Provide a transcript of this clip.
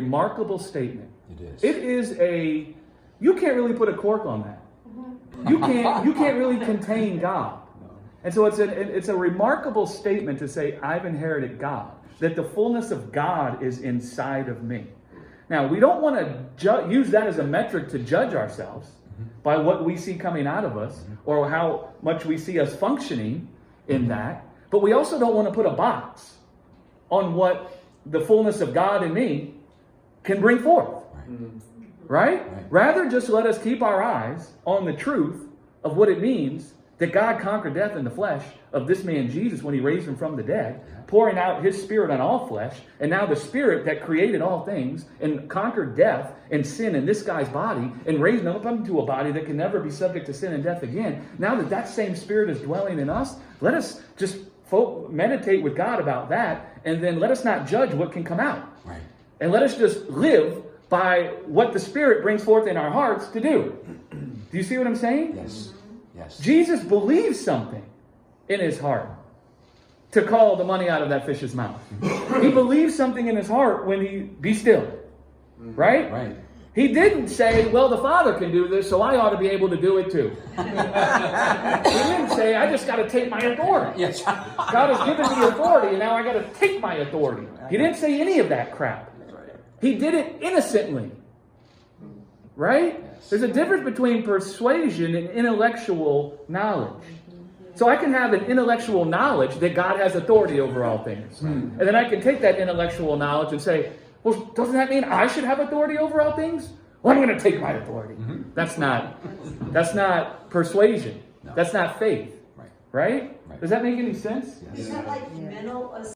remarkable statement. It is. It is you can't really put a cork on that. You can't really contain God. And so it's a remarkable statement to say, I've inherited God, that the fullness of God is inside of me. Now, we don't want to use that as a metric to judge ourselves by what we see coming out of us or how much we see us functioning in that. But we also don't want to put a box on what the fullness of God in me can bring forth. Right? Rather, just let us keep our eyes on the truth of what it means that God conquered death in the flesh of this man Jesus when he raised him from the dead, pouring out his spirit on all flesh. And now the spirit that created all things and conquered death and sin in this guy's body and raised him up into a body that can never be subject to sin and death again. Now that that same spirit is dwelling in us, let us just meditate with God about that. And then let us not judge what can come out. Right. And let us just live by what the Spirit brings forth in our hearts to do. Do you see what I'm saying? Yes. Yes. Jesus believes something in his heart to call the money out of that fish's mouth. He believes something in his heart when he, be still. Right? Right. He didn't say, well, the Father can do this, so I ought to be able to do it too. He didn't say, I just got to take my authority. Yes. God has given me authority, and now I got to take my authority. He didn't say any of that crap. He did it innocently. Right? There's a difference between persuasion and intellectual knowledge. So I can have an intellectual knowledge that God has authority over all things. And then I can take that intellectual knowledge and say, well, doesn't that mean I should have authority over all things? Well, I'm going to take my authority. That's not persuasion. No. That's not faith. Right. Right? Does that make any sense? Yes. Is that like mental